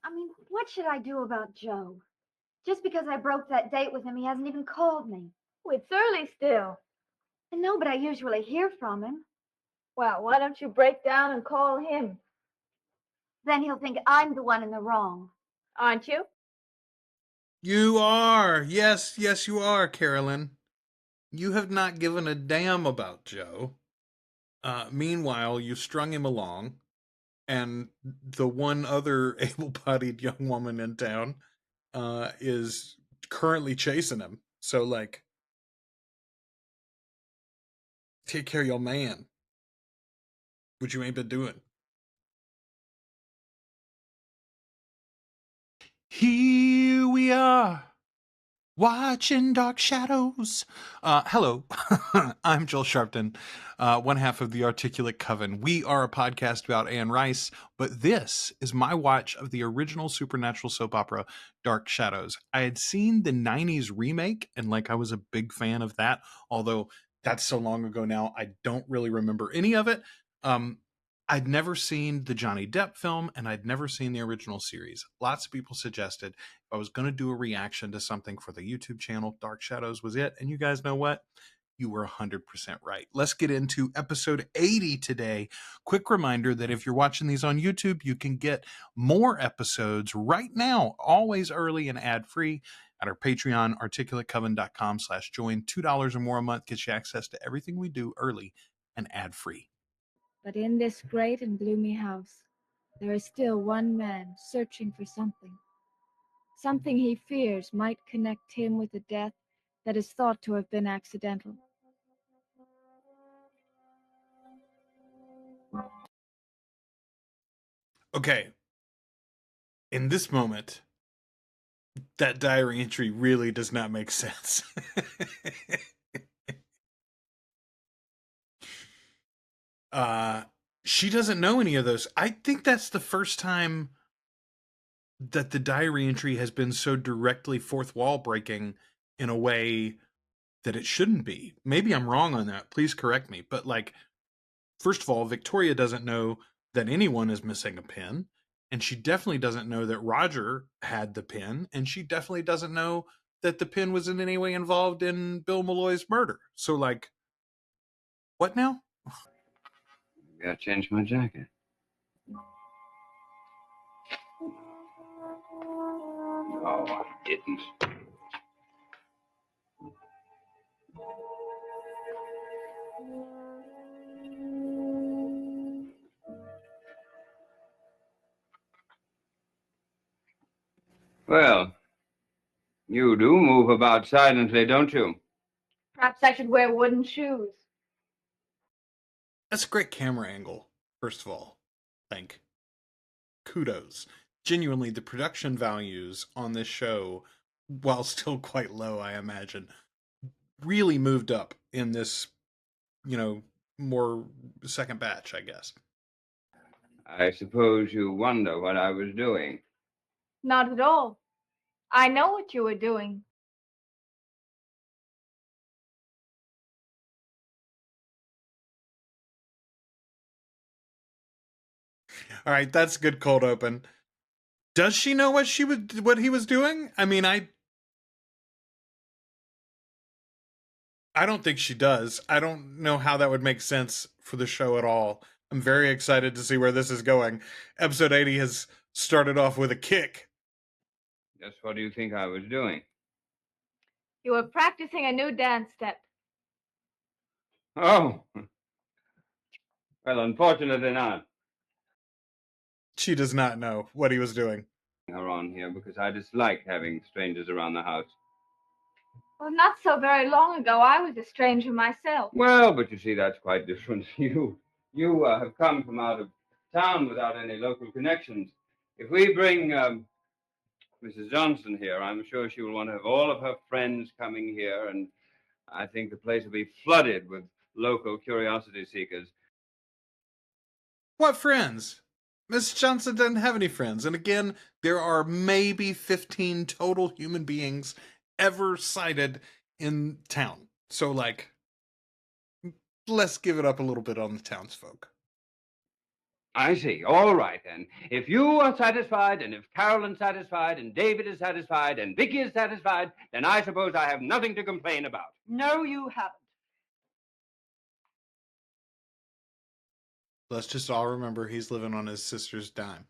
I mean, what should I do about Joe? Just because I broke that date with him, he hasn't even called me. Oh, it's early still. I know, but I usually hear from him. Well, why don't you break down and call him? Then he'll think I'm the one in the wrong. Aren't you? You are. Yes, you are, Carolyn. You have not given a damn about Joe. Meanwhile, you strung him along, and the one other able-bodied young woman in town is currently chasing him. So, like, take care of your man. What you ain't been doing. Here we are, watching Dark Shadows. Hello, I'm Joel Sharpton, one half of the Articulate Coven. We are a podcast about Anne Rice, but this is my watch of the original supernatural soap opera, Dark Shadows. I had seen the 90s remake, and I was a big fan of that, although that's so long ago now, I don't really remember any of it. I'd never seen the Johnny Depp film, and I'd never seen the original series. Lots of people suggested if I was going to do a reaction to something for the YouTube channel, Dark Shadows was it. And you guys know what? You were 100% right. Let's get into episode 80 today. Quick reminder that if you're watching these on YouTube, you can get more episodes right now, always early and ad-free at our Patreon, articulatecoven.com/join. $2 or more a month gets you access to everything we do early and ad-free. But in this great and gloomy house, there is still one man searching for something. Something he fears might connect him with a death that is thought to have been accidental. Okay. In this moment, that diary entry really does not make sense. She doesn't know any of those. I think that's the first time that the diary entry has been so directly fourth wall breaking in a way that it shouldn't be. Maybe I'm wrong on that. Please correct me. But first of all, Victoria doesn't know that anyone is missing a pin, and she definitely doesn't know that Roger had the pin, and she definitely doesn't know that the pin was in any way involved in Bill Malloy's murder. So what now? I gotta change my jacket. No, I didn't. Well, you do move about silently, don't you? Perhaps I should wear wooden shoes. That's a great camera angle, first of all. Kudos. Genuinely, the production values on this show, while still quite low, I imagine, really moved up in this, more second batch, I guess. I suppose you wonder what I was doing. Not at all. I know what you were doing. All right, that's a good cold open. Does she know what he was doing? I mean, I don't think she does. I don't know how that would make sense for the show at all. I'm very excited to see where this is going. Episode 80 has started off with a kick. Just what do you think I was doing? You were practicing a new dance step. Oh. Well, unfortunately not. She does not know what he was doing. Her on here because I dislike having strangers around the house. Well, not so very long ago, I was a stranger myself. Well, but you see, that's quite different. You have come from out of town without any local connections. If we bring Mrs. Johnson here, I'm sure she will want to have all of her friends coming here, and I think the place will be flooded with local curiosity seekers. What friends? Miss Johnson doesn't have any friends. And again, there are maybe 15 total human beings ever sighted in town. So, let's give it up a little bit on the townsfolk. I see. All right, then. If you are satisfied, and if Carolyn's satisfied, and David is satisfied, and Vicky is satisfied, then I suppose I have nothing to complain about. No, you haven't. Let's just all remember he's living on his sister's dime.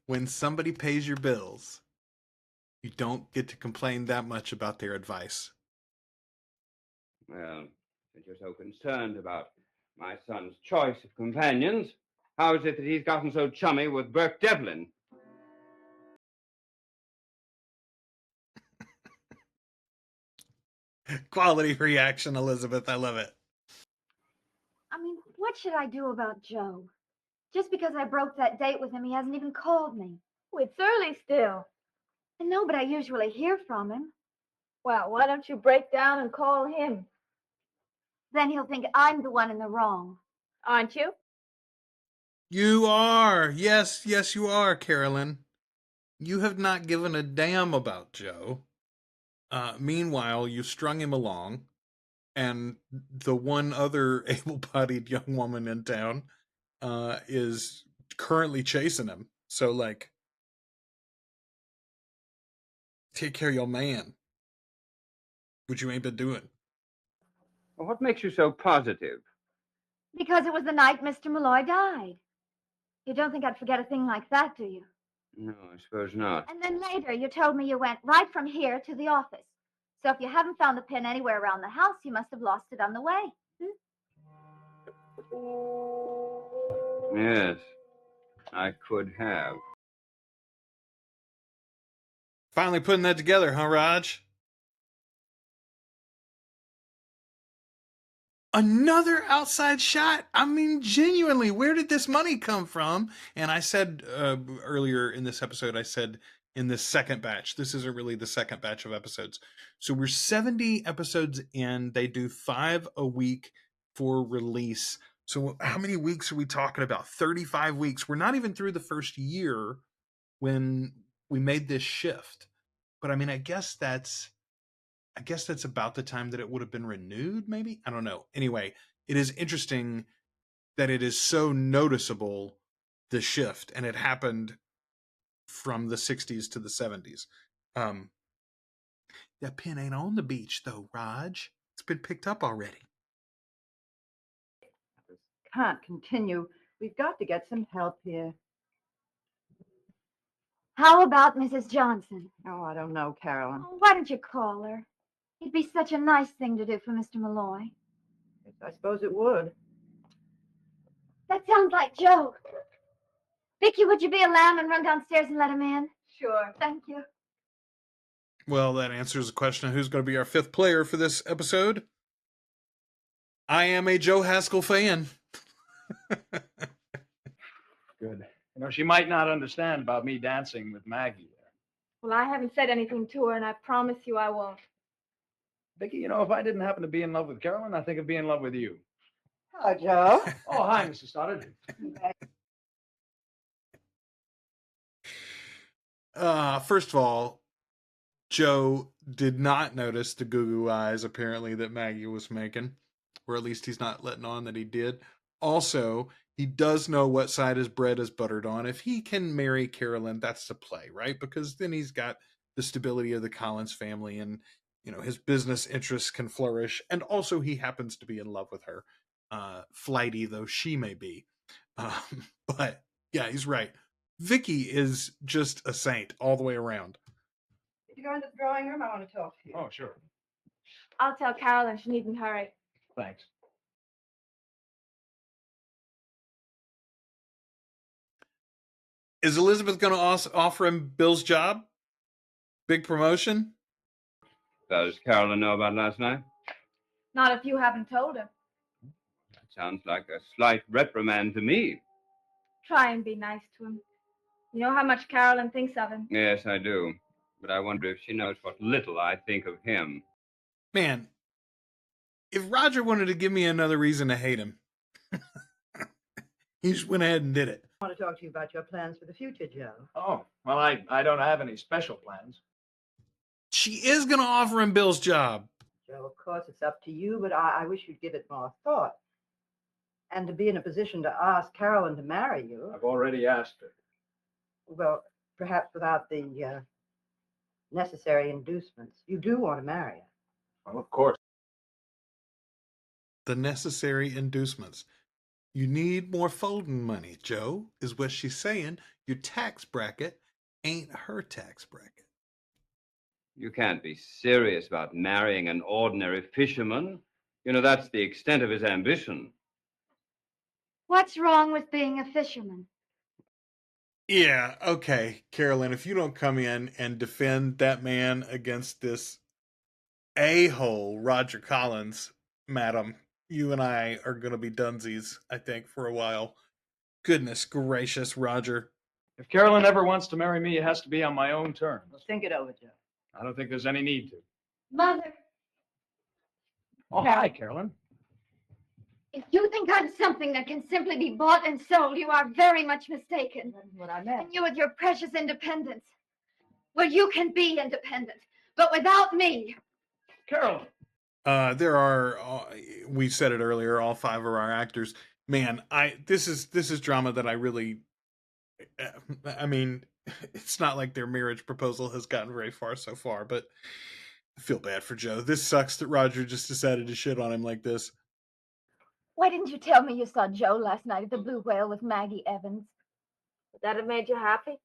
When somebody pays your bills, you don't get to complain that much about their advice. Well, since you're so concerned about my son's choice of companions, how is it that he's gotten so chummy with Burke Devlin? Quality reaction, Elizabeth. I love it. I mean, what should I do about Joe? Just because I broke that date with him, he hasn't even called me. Oh, it's early still. I know, but I usually hear from him. Well, why don't you break down and call him? Then he'll think I'm the one in the wrong. Aren't you? You are. Yes, you are, Carolyn. You have not given a damn about Joe. Meanwhile, you strung him along, and the one other able-bodied young woman in town is currently chasing him. So, like, take care of your man. What you ain't been doing. Well, what makes you so positive? Because it was the night Mr. Malloy died. You don't think I'd forget a thing like that, do you? No, I suppose not. And then later, you told me you went right from here to the office. So if you haven't found the pin anywhere around the house, you must have lost it on the way. Yes, I could have. Finally putting that together, huh, Raj? Another outside shot. I mean, genuinely, where did this money come from? And I said earlier in this episode, I said in this second batch, this isn't really the second batch of episodes. So we're 70 episodes in. They do 5 a week for release. So how many weeks are we talking about? 35 weeks. We're not even through the first year when we made this shift. But I mean, I guess that's about the time that it would have been renewed, maybe? I don't know. Anyway, it is interesting that it is so noticeable, the shift, and it happened from the 60s to the 70s. That pin ain't on the beach, though, Raj. It's been picked up already. This can't continue. We've got to get some help here. How about Mrs. Johnson? Oh, I don't know, Carolyn. Oh, why don't you call her? It'd be such a nice thing to do for Mr. Malloy. Yes, I suppose it would. That sounds like Joe. Vicky, would you be a lamb and run downstairs and let him in? Sure. Thank you. Well, that answers the question of who's going to be our 5th player for this episode. I am a Joe Haskell fan. Good. You know, she might not understand about me dancing with Maggie there. Well, I haven't said anything to her, and I promise you I won't. Vicky, you know, if I didn't happen to be in love with Carolyn, I think I'd be in love with you. Hello, Joe. Oh, hi, Mrs. Stoddard. First of all, Joe did not notice the goo-goo eyes, apparently, that Maggie was making. Or at least he's not letting on that he did. Also, he does know what side his bread is buttered on. If he can marry Carolyn, that's the play, right? Because then he's got the stability of the Collins family, and you know his business interests can flourish. And also, he happens to be in love with her, flighty though she may be. But yeah, he's right. Vicky is just a saint all the way around. If you go into the drawing room, I want to talk to you. Oh, sure. I'll tell Carolyn she needn't hurry. Thanks. Is Elizabeth going to offer him Bill's job? Big promotion? Does Carolyn know about last night? Not if you haven't told her. That sounds like a slight reprimand to me. Try and be nice to him. You know how much Carolyn thinks of him. Yes, I do. But I wonder if she knows what little I think of him. Man, if Roger wanted to give me another reason to hate him, he just went ahead and did it. I want to talk to you about your plans for the future, Joe. Oh, well, I don't have any special plans. She is going to offer him Bill's job. Joe, of course, it's up to you, but I wish you'd give it more thought. And to be in a position to ask Carolyn to marry you, I've already asked her. well, perhaps without the necessary inducements, you do want to marry her. Well, of course. The necessary inducements. You need more folding money, Joe, is what she's saying. Your tax bracket ain't her tax bracket. You can't be serious about marrying an ordinary fisherman. You know, that's the extent of his ambition. What's wrong with being a fisherman? Yeah, okay, Carolyn, if you don't come in and defend that man against this a-hole Roger Collins, madam, you and I are going to be dunsies, I think, for a while. Goodness gracious, Roger. If Carolyn ever wants to marry me, it has to be on my own terms. Well, think it over, Joe. I don't think there's any need to. Mother, Oh, hi, Carolyn. if you think I'm something that can simply be bought and sold, you are very much mistaken. That's what I meant. And you with your precious independence. Well, you can be independent, but without me. Carolyn. There are, we said it earlier, all 5 of our actors. Man, this is drama that I really, I mean, it's not like their marriage proposal has gotten very far so far, but I feel bad for Joe. This sucks that Roger just decided to shit on him like this. Why didn't you tell me you saw Joe last night at the Blue Whale with Maggie Evans? Would that have made you happy?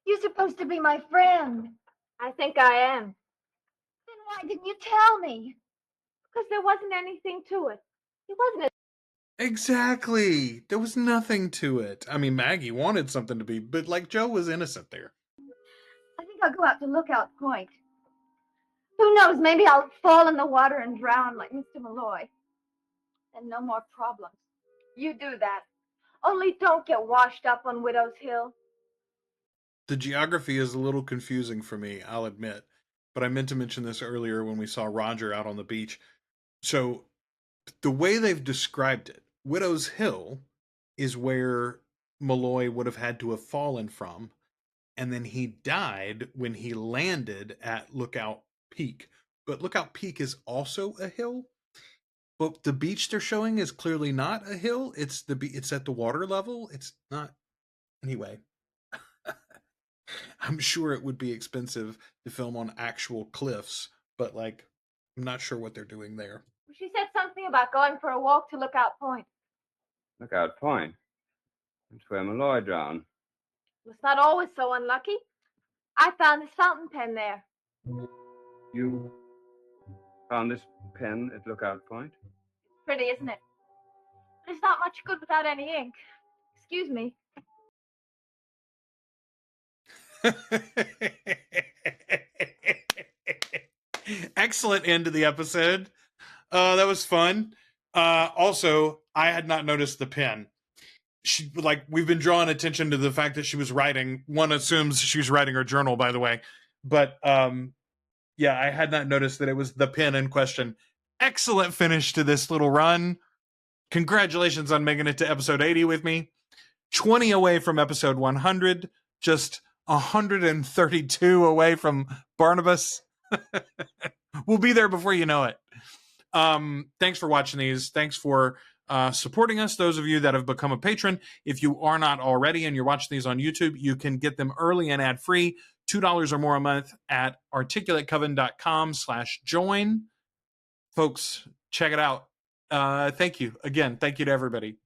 You're supposed to be my friend. I think I am. Then why didn't you tell me? Because there wasn't anything to it. He wasn't Exactly. There was nothing to it. I mean, Maggie wanted something to be, but like Joe was innocent there. I think I'll go out to Lookout Point. Who knows, maybe I'll fall in the water and drown like Mr. Malloy. And no more problems. You do that. Only don't get washed up on Widow's Hill. The geography is a little confusing for me, I'll admit. But I meant to mention this earlier when we saw Roger out on the beach. So, the way they've described it, Widow's Hill is where Malloy would have had to have fallen from. And then he died when he landed at Lookout Peak. But Lookout Peak is also a hill. But the beach they're showing is clearly not a hill. It's at the water level. It's not. Anyway, I'm sure it would be expensive to film on actual cliffs, but like, I'm not sure what they're doing there. She said something about going for a walk to Lookout Point. Lookout Point. That's where Malloy drowned. Well, it's not always so unlucky. I found this fountain pen there. You found this pen at Lookout Point? Pretty, isn't it? But it's not much good without any ink. Excuse me. Excellent end to the episode. That was fun. Also, I had not noticed the pen. We've been drawing attention to the fact that she was writing. One assumes she was writing her journal, by the way. But yeah, I had not noticed that it was the pen in question. Excellent finish to this little run. Congratulations on making it to episode 80 with me. 20 away from episode 100. Just 132 away from Barnabas. We'll be there before you know it. Thanks for watching these. Thanks for supporting us. Those of you that have become a patron, if you are not already and you're watching these on YouTube, you can get them early and ad-free, $2 or more a month at articulatecoven.com/join. Folks, check it out. Thank you. Again, thank you to everybody.